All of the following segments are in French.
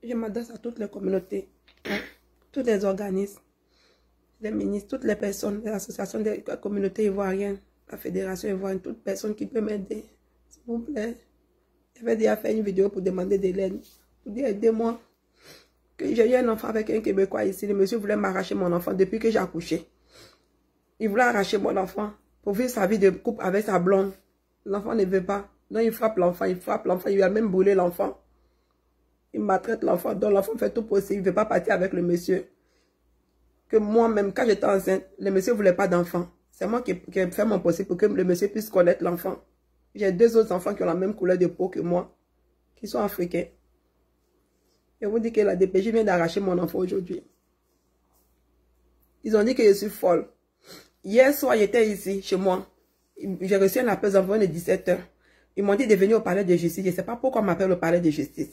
Je m'adresse à toutes les communautés, tous les organismes, les ministres, toutes les personnes, les associations des communautés ivoiriennes, la fédération ivoirienne, toute personne qui peut m'aider. S'il vous plaît. J'avais déjà fait une vidéo pour demander de l'aide. Pour dire aidez-moi. J'ai eu un enfant avec un Québécois ici. Le monsieur voulait m'arracher mon enfant depuis que j'ai accouché. Il voulait arracher mon enfant pour vivre sa vie de couple avec sa blonde. L'enfant ne veut pas. Donc il frappe l'enfant, il a même brûlé l'enfant. Il maltraite l'enfant, donc l'enfant fait tout possible. Il ne veut pas partir avec le monsieur. Que moi-même, quand j'étais enceinte, le monsieur ne voulait pas d'enfant. C'est moi qui ai fait mon possible pour que le monsieur puisse connaître l'enfant. J'ai 2 autres enfants qui ont la même couleur de peau que moi, qui sont africains. Je vous dis que la DPJ vient d'arracher mon enfant aujourd'hui. Ils ont dit que je suis folle. Hier soir, j'étais ici, chez moi. J'ai reçu un appel d'environ de 17 h. Ils m'ont dit de venir au palais de justice. Je ne sais pas pourquoi on m'appelle au palais de justice.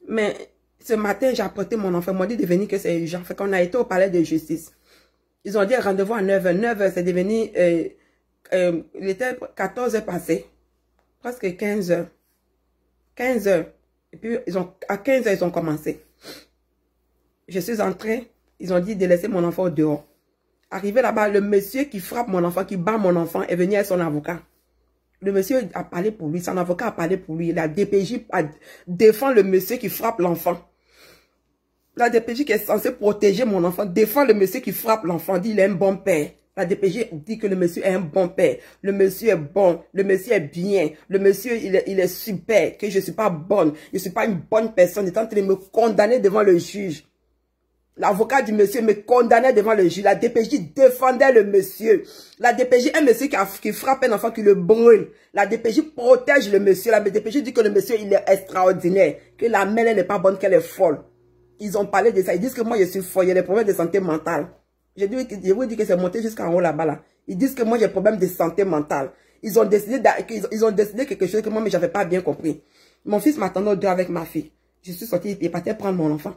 Mais ce matin, j'ai apporté mon enfant. Ils m'ont dit de venir que c'est urgent. Fait qu'on a été au palais de justice. Ils ont dit rendez-vous à 9 h. 9 h, c'est devenu... il était 14 h passé. Presque 15 h. 15 h. Et puis, à 15 h, ils ont commencé. Je suis entrée. Ils ont dit de laisser mon enfant dehors. Arrivé là-bas, le monsieur qui frappe mon enfant, qui bat mon enfant, est venu avec son avocat. Le monsieur a parlé pour lui, son avocat a parlé pour lui. La DPJ défend le monsieur qui frappe l'enfant. La DPJ qui est censée protéger mon enfant défend le monsieur qui frappe l'enfant, dit il est un bon père. La DPJ dit que le monsieur est un bon père. Le monsieur est bon, le monsieur est bien. Le monsieur, il est super, que je ne suis pas bonne. Je ne suis pas une bonne personne. Il est en train de me condamner devant le juge. L'avocat du monsieur me condamnait devant le juge. La DPJ défendait le monsieur. La DPJ, un monsieur qui frappe un enfant, qui le brûle. La DPJ protège le monsieur. La DPJ dit que le monsieur, il est extraordinaire. Que la mère, elle n'est pas bonne, qu'elle est folle. Ils ont parlé de ça. Ils disent que moi, je suis folle. Il y a des problèmes de santé mentale. Je vous dis que c'est monté jusqu'en haut là-bas. Là. Ils disent que moi, j'ai des problèmes de santé mentale. Ils ont décidé quelque chose que moi, mais je n'avais pas bien compris. Mon fils m'attendait au dehors avec ma fille. Je suis sortie, il est parti prendre mon enfant.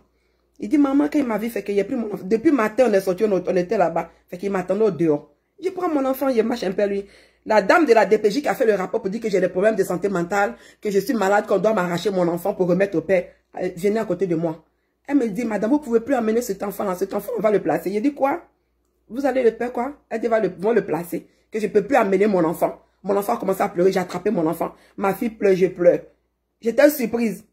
Il dit, maman, quand il m'a vu, fait qu'il a pris mon enfant. Depuis matin, on est sorti, on était là-bas. Fait qu'il m'attendait au dehors. Je prends mon enfant, je marche un peu lui. La dame de la DPJ qui a fait le rapport pour dire que j'ai des problèmes de santé mentale, que je suis malade, qu'on doit m'arracher mon enfant pour remettre au père, venait à côté de moi. Elle me dit, madame, vous ne pouvez plus amener cet enfant-là. Cet enfant, on va le placer. Je dis, quoi? Vous allez le faire quoi? Elle dit, vont le placer. Que je ne peux plus amener mon enfant. Mon enfant a commencé à pleurer, j'ai attrapé mon enfant. Ma fille pleure, je pleure. J'étais surprise.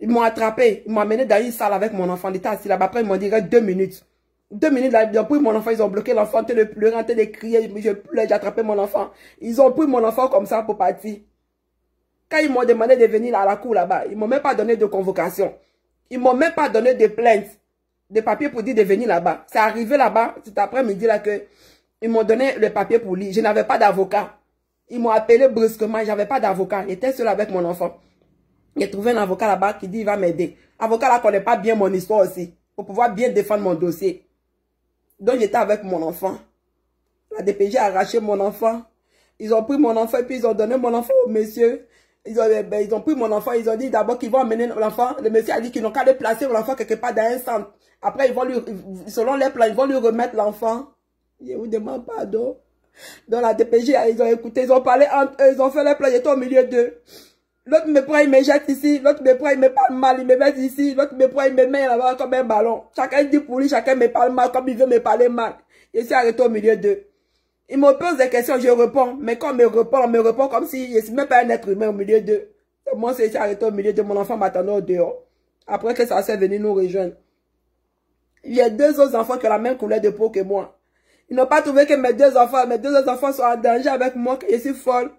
Ils m'ont attrapé, ils m'ont amené dans une salle avec mon enfant. Il était assis là-bas. Après, ils m'ont dit, 2 minutes. 2 minutes, là, ils ont pris mon enfant, ils ont bloqué l'enfant, en train de pleurer, en train de crier. Je pleure, j'ai attrapé mon enfant. Ils ont pris mon enfant comme ça pour partir. Quand ils m'ont demandé de venir à la cour là-bas, ils ne m'ont même pas donné de convocation. Ils ne m'ont même pas donné de plainte, de papier pour dire de venir là-bas. C'est arrivé là-bas, cet après-midi là que ils m'ont donné le papier pour lire. Je n'avais pas d'avocat. Ils m'ont appelé brusquement, je n'avais pas d'avocat. J'étais seule avec mon enfant. J'ai trouvé un avocat là-bas qui dit il va m'aider. Avocat là connaît pas bien mon histoire aussi, pour pouvoir bien défendre mon dossier. Donc j'étais avec mon enfant. La DPJ a arraché mon enfant. Ils ont pris mon enfant et puis ils ont donné mon enfant au monsieur. Ils ont pris mon enfant, ils ont dit d'abord qu'ils vont amener l'enfant. Le monsieur a dit qu'ils n'ont qu'à le placer l'enfant quelque part dans un centre. Après, ils vont lui, selon les plans, ils vont lui remettre l'enfant. Je vous demande pardon. Dans la DPJ, ils ont écouté, ils ont parlé entre eux, ils ont fait les plans, j'étais au milieu d'eux. L'autre me prend, il me jette ici. L'autre me prend, il me parle mal, il me met ici. L'autre me prend, il me met là-bas comme un ballon. Chacun dit pour lui, chacun me parle mal comme il veut me parler mal. Je suis arrêté au milieu d'eux. Ils me posent des questions, je réponds. Mais quand on me répond comme si je ne suis même pas un être humain au milieu d'eux. Moi, je suis arrêté au milieu de mon enfant m'attendait au dehors. Après que ça s'est venu nous rejoindre. Il y a 2 autres enfants qui ont la même couleur de peau que moi. Ils n'ont pas trouvé que mes 2 autres enfants sont en danger avec moi, que je suis folle.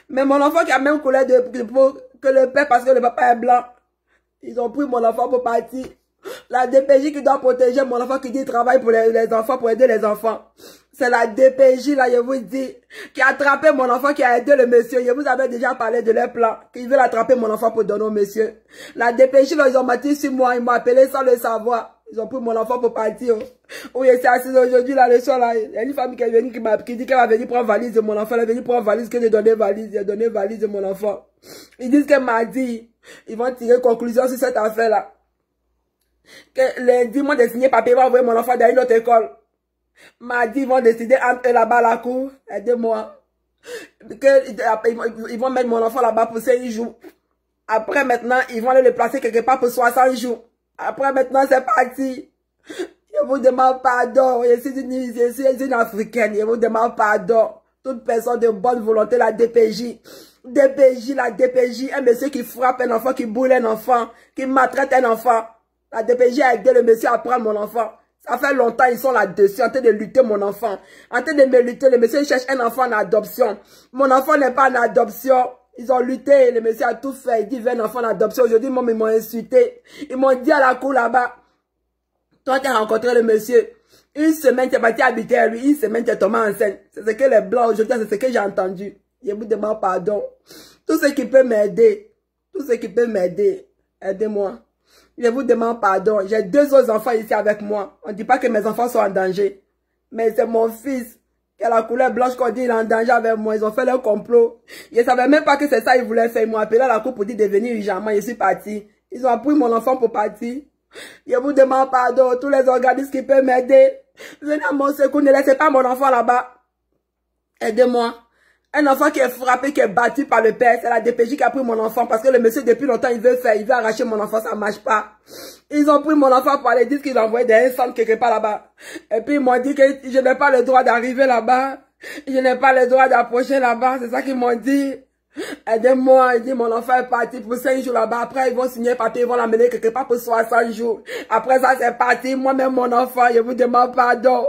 Mais mon enfant qui a la même couleur de peau que le père parce que le papa est blanc. Ils ont pris mon enfant pour partir. La DPJ qui doit protéger mon enfant qui dit travaille pour les enfants, pour aider les enfants. C'est la DPJ là, je vous dis, qui a attrapé mon enfant, qui a aidé le monsieur. Je vous avais déjà parlé de leur plan, qu'ils veulent attraper mon enfant pour donner au monsieur. La DPJ là, ils ont menti sur moi, ils m'ont appelé sans le savoir. Ils ont pris mon enfant pour partir. Oui, c'est assis aujourd'hui, là, le soir, là. Il y a une femme qui est venue, qui dit qu'elle va venir prendre valise de mon enfant. Elle est venue prendre valise, que de donner valise. J'ai donné valise de mon enfant. Ils disent qu'elle m'a dit, ils vont tirer conclusion sur cette affaire-là. Que lundi, ils m'ont désigné papier, ils vont envoyer mon enfant dans une autre école. Mardi, ils vont décider entre eux là-bas à la cour. Aidez-moi. Ils vont mettre mon enfant là-bas pour 5 jours. Après, maintenant, ils vont aller le placer quelque part pour 60 jours. Après, maintenant, c'est parti. Je vous demande pardon. Je suis une Africaine. Je vous demande pardon. Toute personne de bonne volonté, la DPJ. La DPJ, un monsieur qui frappe un enfant, qui boule un enfant, qui maltraite un enfant. La DPJ a aidé le monsieur à prendre mon enfant. Ça fait longtemps, ils sont là-dessus, en train de lutter mon enfant. En train de me lutter, le monsieur cherche un enfant en adoption. Mon enfant n'est pas en adoption. Ils ont lutté, le monsieur a tout fait. Il dit, veut un enfant en adoption. Aujourd'hui, ils m'ont insulté. Ils m'ont dit à la cour là-bas, toi, tu as rencontré le monsieur. Une semaine, tu es parti habiter à lui. Une semaine, tu es tombé enceinte. C'est ce que les blancs aujourd'hui, c'est ce que j'ai entendu. Je vous demande pardon. Tout ce qui peut m'aider. Tout ce qui peut m'aider. Aidez-moi. Je vous demande pardon. J'ai 2 autres enfants ici avec moi. On ne dit pas que mes enfants sont en danger. Mais c'est mon fils qui a la couleur blanche qu'on dit il est en danger avec moi. Ils ont fait leur complot. Je ne savais même pas que c'est ça qu'ils voulaient faire. Ils m'ont appelé à la cour pour dire de venir urgemment. Je suis parti. Ils ont pris mon enfant pour partir. Je vous demande pardon. Tous les organismes qui peuvent m'aider. Venez à mon secours. Ne laissez pas mon enfant là-bas. Aidez-moi. Un enfant qui est frappé, qui est battu par le père, c'est la DPJ qui a pris mon enfant parce que le monsieur depuis longtemps il veut arracher mon enfant, ça marche pas. Ils ont pris mon enfant pour aller dire qu'ils ont envoyé des centres quelque part là-bas. Et puis ils m'ont dit que je n'ai pas le droit d'arriver là-bas, je n'ai pas le droit d'approcher là-bas, c'est ça qu'ils m'ont dit. Aidez-moi, ils disent mon enfant est parti pour 5 jours là-bas, après ils vont signer papier, ils vont l'amener quelque part pour 60 jours. Après ça c'est parti, moi-même mon enfant, je vous demande pardon.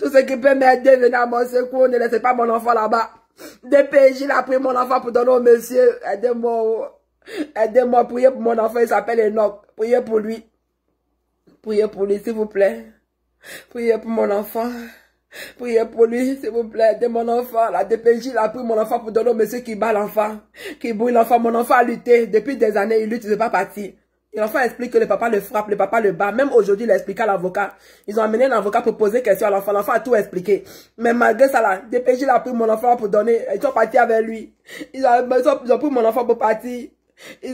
Tout ce qui peut m'aider, venez à mon secours, ne laissez pas mon enfant là-bas. DPJ, il a pris mon enfant pour donner au monsieur. Aidez-moi. Aidez-moi, priez pour mon enfant, il s'appelle Enoch. Priez pour lui. Priez pour lui, s'il vous plaît. Priez pour mon enfant. Priez pour lui, s'il vous plaît. Aidez mon enfant. La DPJ, il a pris mon enfant pour donner au monsieur qui bat l'enfant. Qui bouille l'enfant. Mon enfant a lutté. Depuis des années, il lutte, il ne veut pas partir. Et l'enfant explique que le papa le frappe, le papa le bat. Même aujourd'hui, il a expliqué à l'avocat. Ils ont amené un avocat pour poser question à l'enfant. L'enfant a tout expliqué. Mais malgré ça, la DPJ a pris mon enfant pour donner. Ils sont partis avec lui. Ils ont pris mon enfant pour partir.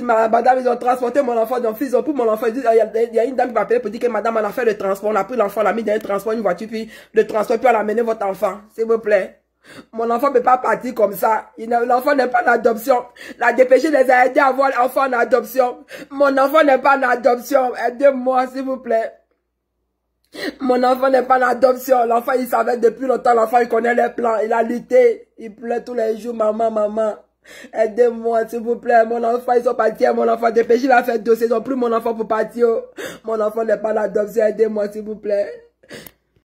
Madame, ils ont transporté mon enfant. Donc, ils ont pris mon enfant. Il y a une dame qui m'a appelé pour dire que madame, on a fait le transport. On a pris l'enfant, on l'a mis dans un transport, une voiture, puis le transport, puis on a amené votre enfant. S'il vous plaît. Mon enfant ne peut pas partir comme ça. L'enfant n'est pas en adoption. La DPJ les a aidés à avoir l'enfant en adoption. Mon enfant n'est pas en adoption. Aidez-moi, s'il vous plaît. Mon enfant n'est pas en adoption. L'enfant, il savait depuis longtemps. L'enfant, il connaît les plans. Il a lutté. Il pleure tous les jours. Maman, maman. Aidez-moi, s'il vous plaît. Mon enfant, ils sont partis. Mon enfant, DPJ, il a fait dossier. Ils ont pris mon enfant pour partir. Mon enfant n'est pas en adoption. Aidez-moi, s'il vous plaît.